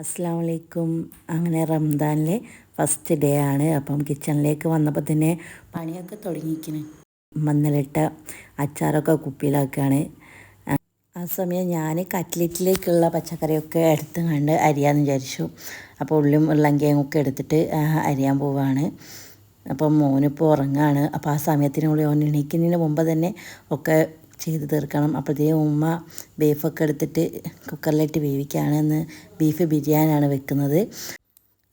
അസ്സാം വലൈക്കും. അങ്ങനെ റംദാനിലെ ഫസ്റ്റ് ഡേ ആണ്. അപ്പം കിച്ചണിലേക്ക് വന്നപ്പോൾ തന്നെ പണിയൊക്കെ തുടങ്ങിയിരിക്കുന്നു. മഞ്ഞളിട്ട അച്ചാറൊക്കെ കുപ്പിയിലാക്കുകയാണ്. ആ സമയം ഞാൻ കട്ട്ലറ്റിലേക്കുള്ള പച്ചക്കറിയൊക്കെ എടുത്ത് കണ്ട് അരിയാന്ന് വിചാരിച്ചു. അപ്പോൾ ഉള്ളിയും ഉരുളങ്കിഴങ്ങൊക്കെ എടുത്തിട്ട് അരിയാൻ പോവുകയാണ്. അപ്പം മോനിപ്പോൾ ഉറങ്ങുകയാണ്. അപ്പോൾ ആ സമയത്തിനുള്ളിൽ ഓൻ എണീക്കുന്നതിന് മുമ്പ് തന്നെ ഒക്കെ ചെയ്ത് തീർക്കണം. അപ്പോഴത്തേക്കും ഉമ്മ ബീഫൊക്കെ എടുത്തിട്ട് കുക്കറിലിട്ട് വേവിക്കുകയാണ്. ഇന്ന് ബീഫ് ബിരിയാണിയാണ് വെക്കുന്നത്.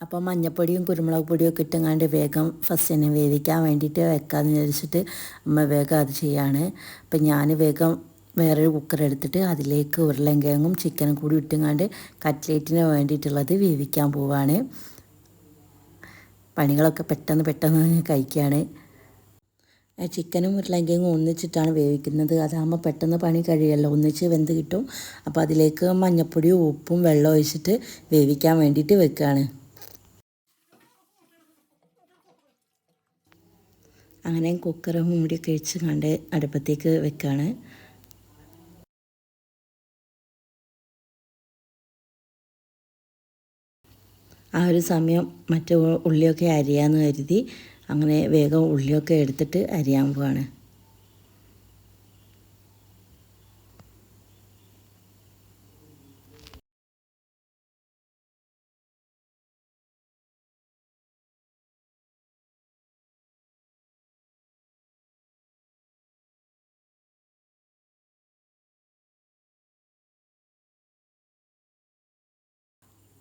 അപ്പോൾ മഞ്ഞൾപ്പൊടിയും കുരുമുളക് പൊടിയൊക്കെ ഇട്ടുങ്ങാണ്ട് വേഗം ഫസ്റ്റ് തന്നെ വേവിക്കാൻ വേണ്ടിയിട്ട് വെക്കാമെന്ന് വിചാരിച്ചിട്ട് അമ്മ വേഗം അത് ചെയ്യാണ്. അപ്പം ഞാൻ വേഗം വേറൊരു കുക്കർ എടുത്തിട്ട് അതിലേക്ക് ഉരുളങ്കിഴങ്ങും ചിക്കനും കൂടി ഇട്ടുങ്ങാണ്ട് കട്ട്ലേറ്റിന് വേണ്ടിയിട്ടുള്ളത് വേവിക്കാൻ പോവാണ്. പണികളൊക്കെ പെട്ടെന്ന് കഴിക്കുകയാണ്. ചിക്കനും ഉരുളങ്കിഴങ്ങും ഒന്നിച്ചിട്ടാണ് വേവിക്കുന്നത്. അതാകുമ്പോൾ പെട്ടെന്ന് പണി കഴിയുമല്ലോ, ഒന്നിച്ച് വെന്ത് കിട്ടും. അപ്പോൾ അതിലേക്ക് മഞ്ഞൾപ്പൊടിയും ഉപ്പും വെള്ളം ഒഴിച്ചിട്ട് വേവിക്കാൻ വേണ്ടിയിട്ട് വെക്കുകയാണ്. അങ്ങനെ കുക്കറും മൂടി കഴിച്ച് കണ്ട് അടുപ്പത്തേക്ക് വെക്കുകയാണ്. ആ ഒരു സമയം മറ്റു ഉള്ളിയൊക്കെ അരിയാമെന്ന് കരുതി അങ്ങനെ വേഗം ഉള്ളിയൊക്കെ എടുത്തിട്ട് അരിയാൻ പോവാണ്.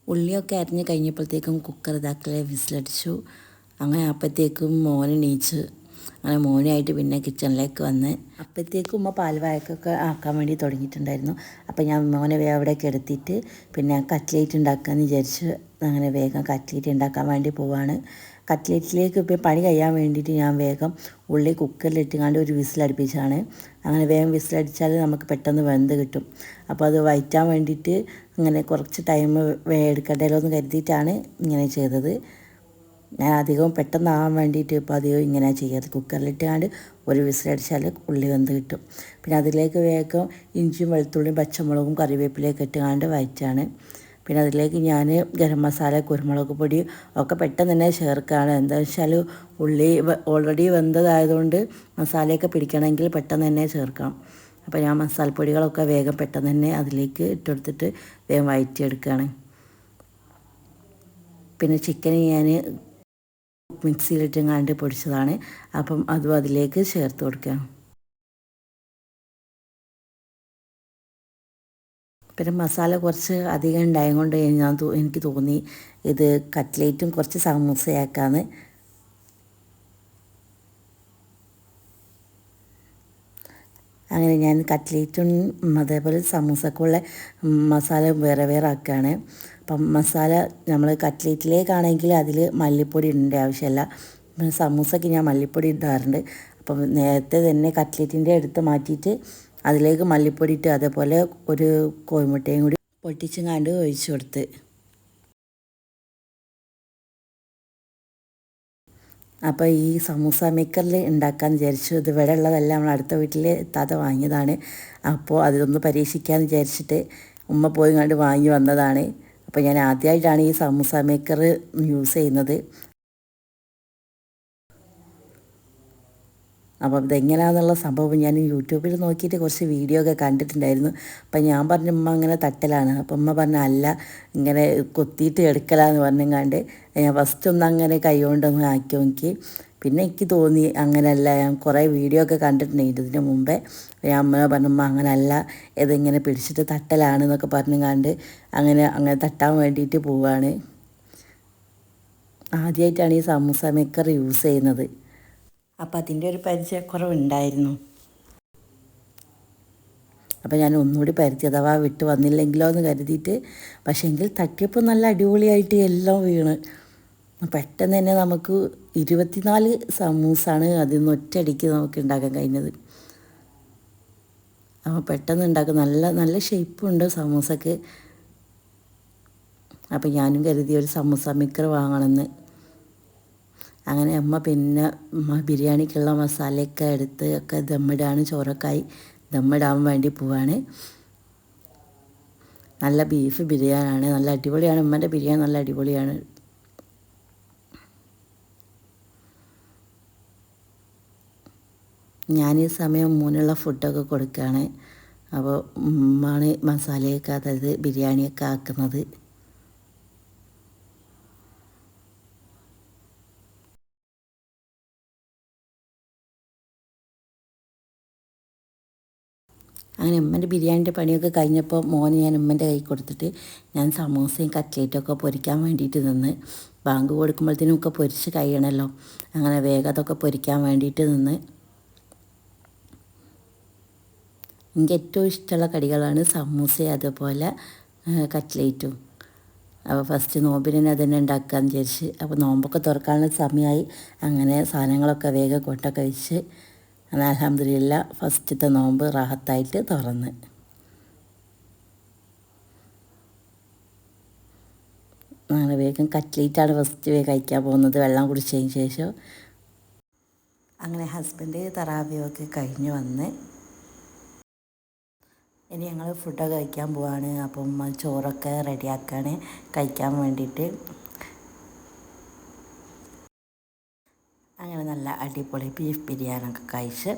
ഉള്ളിയൊക്കെ അരിഞ്ഞ് കഴിഞ്ഞപ്പോഴത്തേക്കും കുക്കർ ഇതാക്കലെ വിസിലടിച്ചു. അങ്ങനെ അപ്പോഴത്തേക്കും മോന് എണീച്ച് അങ്ങനെ മോനായിട്ട് പിന്നെ കിച്ചണിലേക്ക് വന്ന് അപ്പോഴത്തേക്കും ഉമ്മ പാൽവായക്കൊക്കെ ആക്കാൻ വേണ്ടി തുടങ്ങിയിട്ടുണ്ടായിരുന്നു. അപ്പോൾ ഞാൻ മോനെ അവിടേക്ക് എടുത്തിട്ട് പിന്നെ കട്ട്ലേറ്റ് ഉണ്ടാക്കാമെന്ന് വിചാരിച്ച് അങ്ങനെ വേഗം കട്ട്ലേറ്റ് ഉണ്ടാക്കാൻ വേണ്ടി പോവാണ്. കട്ട്ലേറ്റിലേക്ക് ഇപ്പോൾ പണി കഴിയാൻ വേണ്ടിയിട്ട് ഞാൻ വേഗം ഉള്ളി കുക്കറിലിട്ടുകൊണ്ട് ഒരു വിസിലടുപ്പിച്ചാണ്. അങ്ങനെ വേഗം വിസിലടിച്ചാൽ നമുക്ക് പെട്ടെന്ന് വെന്ത് കിട്ടും. അപ്പോൾ അത് വഴറ്റാൻ വേണ്ടിയിട്ട് അങ്ങനെ കുറച്ച് ടൈം എടുക്കണ്ടല്ലോ എന്ന് കരുതിയിട്ടാണ് ഇങ്ങനെ ചെയ്തത്. ഞാൻ അധികവും പെട്ടെന്നാകാൻ വേണ്ടിയിട്ട് ഇപ്പോൾ അധികം ഇങ്ങനെ ചെയ്യാറ്. കുക്കറിലിട്ടാണ്ട് ഒരു വിസിലടിച്ചാൽ ഉള്ളി വെന്ത് കിട്ടും. പിന്നെ അതിലേക്ക് വേഗം ഇഞ്ചിയും വെളുത്തുള്ളിയും പച്ചമുളകും കറിവേപ്പിലയൊക്കെ ഇട്ടുകൊണ്ട് വഴറ്റാണ്. പിന്നെ അതിലേക്ക് ഞാൻ ഗരം മസാല കുരുമുളക് പൊടി ഒക്കെ പെട്ടെന്ന് തന്നെ ചേർക്കുകയാണ്. എന്താ വെച്ചാൽ ഉള്ളി ഓൾറെഡി വെന്തതായതുകൊണ്ട് മസാലയൊക്കെ പിടിക്കണമെങ്കിൽ പെട്ടെന്ന് തന്നെ ചേർക്കാം. അപ്പോൾ ഞാൻ മസാലപ്പൊടികളൊക്കെ വേഗം പെട്ടെന്ന് തന്നെ അതിലേക്ക് ഇട്ടെടുത്തിട്ട് വേഗം വഴറ്റിയെടുക്കുകയാണ്. പിന്നെ ചിക്കൻ ഞാൻ മിക്സിയിലിട്ടുങ്ങാണ്ട് പൊടിച്ചതാണ്. അപ്പം അതും അതിലേക്ക് ചേർത്ത് കൊടുക്കുകയാണ്. പിന്നെ മസാല കുറച്ച് അധികം ഉണ്ടായത് കൊണ്ട് എനിക്ക് തോന്നി ഇത് കട്ട്ലേറ്റും കുറച്ച് സമൂസയാക്കാമെന്ന്. അങ്ങനെ ഞാൻ കട്ട്ലേറ്റും അതേപോലെ സമൂസക്കുള്ള മസാല വേറെ വേറെ ആക്കുകയാണ്. അപ്പം മസാല നമ്മൾ കട്ട്ലേറ്റിലേക്കാണെങ്കിൽ അതിൽ മല്ലിപ്പൊടി ഇടേണ്ട ആവശ്യമില്ല. സമൂസയ്ക്ക് ഞാൻ മല്ലിപ്പൊടി ഇടാറുണ്ട്. അപ്പം നേരത്തെ തന്നെ കട്ട്ലേറ്റിൻ്റെ എടുത്ത് മാറ്റിയിട്ട് അതിലേക്ക് മല്ലിപ്പൊടി ഇട്ട് അതേപോലെ ഒരു കോഴിമുട്ടയും കൂടി പൊട്ടിച്ചങ്ങാണ്ട് ഒഴിച്ചു കൊടുത്ത്. അപ്പോൾ ഈ സമൂസ മേക്കറിൽ ഉണ്ടാക്കാമെന്ന് വിചാരിച്ചു. ഇത് ഇവിടെ ഉള്ളതല്ല, നമ്മൾ അടുത്ത വീട്ടിൽ താത്ത വാങ്ങിയതാണ്. അപ്പോൾ അതൊന്ന് പരീക്ഷിക്കാമെന്ന് വിചാരിച്ചിട്ട് ഉമ്മ പോയി കണ്ട് വാങ്ങി വന്നതാണ്. അപ്പോൾ ഞാൻ ആദ്യമായിട്ടാണ് ഈ സമൂസ മേക്കർ യൂസ് ചെയ്യുന്നത്. അപ്പം ഇതെങ്ങനെയാണെന്നുള്ള സംഭവം ഞാൻ യൂട്യൂബിൽ നോക്കിയിട്ട് കുറച്ച് വീഡിയോ ഒക്കെ കണ്ടിട്ടുണ്ടായിരുന്നു. അപ്പം ഞാൻ പറഞ്ഞ ഉമ്മ അങ്ങനെ തട്ടലാണ്. അപ്പം ഉമ്മ പറഞ്ഞ അല്ല, ഇങ്ങനെ കൊത്തിയിട്ട് എടുക്കലാന്ന് പറഞ്ഞങ്ങാണ്ട് ഞാൻ ഫസ്റ്റ് ഒന്ന് അങ്ങനെ കൈ കൊണ്ടൊന്ന് ആക്കി നോക്കി. പിന്നെ എനിക്ക് തോന്നി അങ്ങനെയല്ല, ഞാൻ കുറേ വീഡിയോ ഒക്കെ കണ്ടിട്ടുണ്ടായിരുന്നു ഇതിന് മുമ്പേ. ഞാൻ അമ്മ പറഞ്ഞമ്മ അങ്ങനെയല്ല, ഇതിങ്ങനെ പിടിച്ചിട്ട് തട്ടലാണെന്നൊക്കെ പറഞ്ഞങ്ങാണ്ട് അങ്ങനെ തട്ടാൻ വേണ്ടിയിട്ട് പോവുകയാണ്. ആദ്യമായിട്ടാണ് ഈ സമൂസ മേക്കർ യൂസ് ചെയ്യുന്നത്. അപ്പം അതിൻ്റെ ഒരു പരിചയക്കുറവുണ്ടായിരുന്നു. അപ്പോൾ ഞാൻ ഒന്നുകൂടി പരത്തി അഥവാ വിട്ട് വന്നില്ലെങ്കിലോ എന്ന് കരുതിയിട്ട്. പക്ഷേ എങ്കിൽ തട്ടിയപ്പോൾ നല്ല അടിപൊളിയായിട്ട് എല്ലാം വീണ്. പെട്ടെന്ന് തന്നെ നമുക്ക് 24 സമൂസാണ് അതിൽ നിന്ന് ഒറ്റയടിക്ക് നമുക്ക് ഉണ്ടാക്കാൻ കഴിഞ്ഞത്. അപ്പോൾ പെട്ടെന്ന് ഉണ്ടാക്കും, നല്ല നല്ല ഷേപ്പുണ്ട് സമൂസക്ക്. അപ്പോൾ ഞാനും കരുതി ഒരു സമൂസ മേക്കർ വാങ്ങണമെന്ന്. അങ്ങനെ അമ്മ പിന്നെ ബിരിയാണിക്കുള്ള മസാലയൊക്കെ എടുത്ത് ഒക്കെ ദമ്മിടാണ്. ചോറൊക്കെ ആയി ദമ്മിടാൻ വേണ്ടി പോവാണ്. നല്ല ബീഫ് ബിരിയാണിയാണ്, നല്ല അടിപൊളിയാണ്. ഉമ്മൻ്റെ ബിരിയാണി നല്ല അടിപൊളിയാണ്. ഞാൻ ഈ സമയം മൂന്നുള്ള ഫുഡൊക്കെ കൊടുക്കുകയാണ്. അപ്പോൾ ഉമ്മാണ് മസാലയൊക്കെ, അതായത് ബിരിയാണിയൊക്കെ ആക്കുന്നത്. അങ്ങനെ ഉമ്മൻ്റെ ബിരിയാണിൻ്റെ പണിയൊക്കെ കഴിഞ്ഞപ്പോൾ മോന് ഞാൻ ഉമ്മൻ്റെ കൈ കൊടുത്തിട്ട് ഞാൻ സമൂസയും കട്ട്ലേറ്റൊക്കെ പൊരിക്കാൻ വേണ്ടിയിട്ട് നിന്ന്. ബാങ്ക് കൊടുക്കുമ്പോഴത്തേനും ഒക്കെ പൊരിച്ച് കഴിയണമല്ലോ, അങ്ങനെ വേഗം അതൊക്കെ പൊരിക്കാൻ വേണ്ടിയിട്ട് നിന്ന്. എനിക്ക് ഏറ്റവും ഇഷ്ടമുള്ള കടികളാണ് സമൂസയും അതുപോലെ കട്ട്ലേറ്റും. അപ്പോൾ ഫസ്റ്റ് നോമ്പിന് തന്നെ അതന്നെ ഉണ്ടാക്കാമെന്ന് വിചാരിച്ച്. അപ്പോൾ നോമ്പൊക്കെ തുറക്കാനുള്ള സമയമായി. അങ്ങനെ സാധനങ്ങളൊക്കെ വേഗം കൊണ്ടൊക്കെ വെച്ച് അങ്ങനെ അൽഹംദുലില്ലാ ഫസ്റ്റത്തെ നോമ്പ് റാഹത്തായിട്ട് തുറന്ന്. അങ്ങനെ വേഗം കട്ട്ലേറ്റാണ് ഫസ്റ്റ് വേഗം കഴിക്കാൻ പോകുന്നത്, വെള്ളം കുടിച്ചതിന് ശേഷം. അങ്ങനെ ഹസ്ബൻഡ് തറാവിയൊക്കെ കഴിഞ്ഞ് വന്ന് ഇനി ഞങ്ങൾ ഫുഡൊക്കെ കഴിക്കാൻ പോവാണ്. അപ്പം ചോറൊക്കെ റെഡിയാക്കാണ് കഴിക്കാൻ വേണ്ടിയിട്ട്. അങ്ങനെ നല്ല അടിപൊളി ബീഫ് ബിരിയാണിയൊക്കെ കഴിച്ച്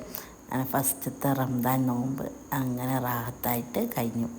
ഫസ്റ്റത്തെ റംദാൻ നോമ്പ് അങ്ങനെ റാഹത്തായിട്ട് കഴിഞ്ഞു.